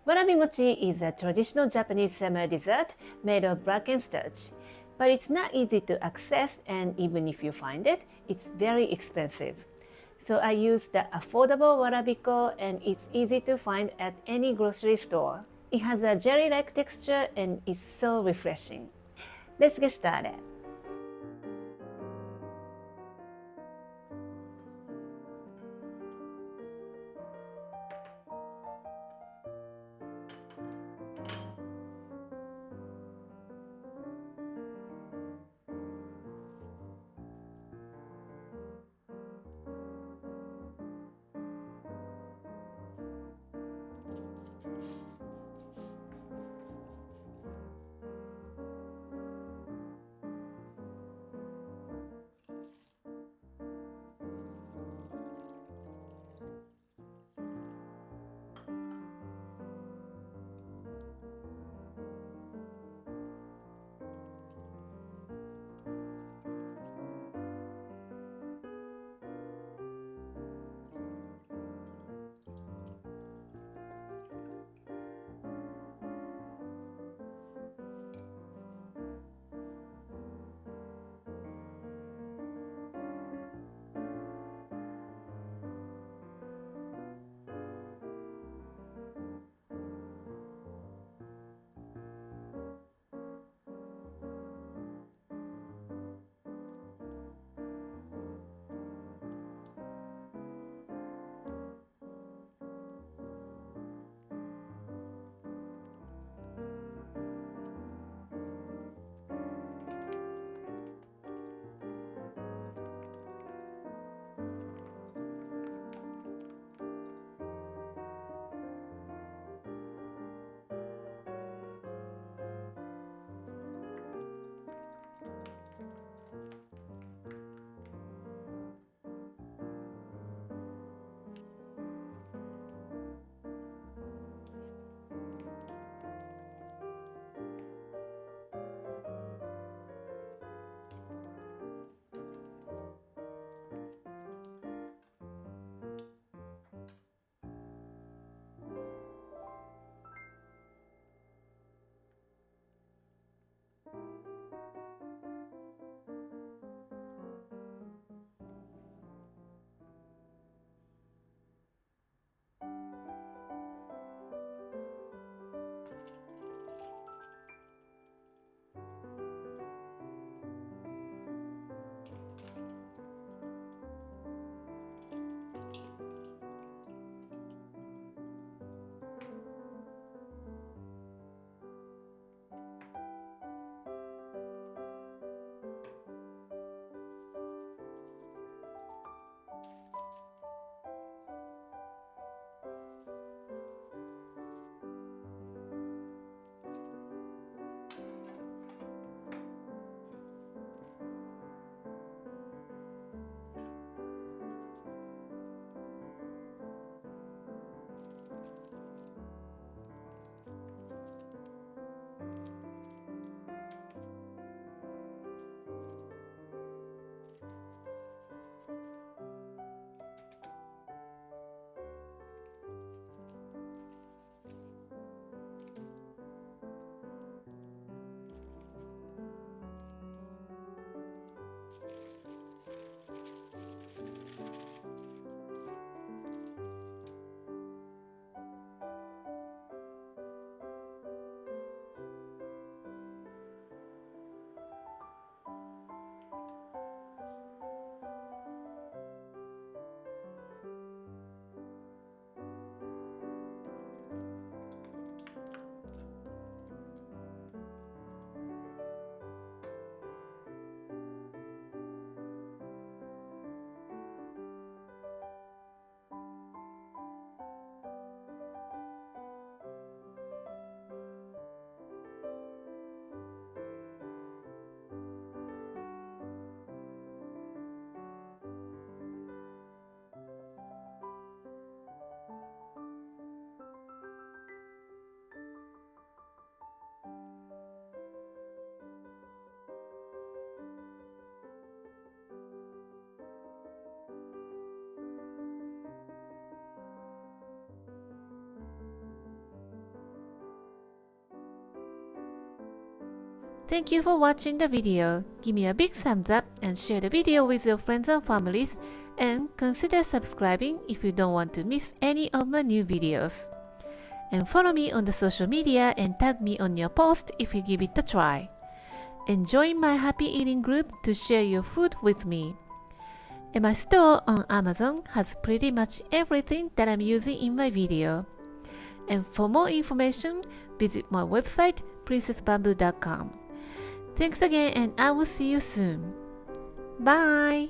Warabi Mochi is a traditional Japanese summer dessert made of bracken starch, but it's not easy to access, and even if you find it, it's very expensive. So I use the affordable Warabiko, and it's easy to find at any grocery store. It has a jelly-like texture and is so refreshing. Let's get started. Thank you for watching the video. Give me a big thumbs up and share the video with your friends and families, and consider subscribing if you don't want to miss any of my new videos. And follow me on the social media and tag me on your post if you give it a try. And join my happy eating group to share your food with me. And my store on Amazon has pretty much everything that I'm using in my video. And for more information, visit my website princessbamboo.com. Thanks again, and I will see you soon. Bye!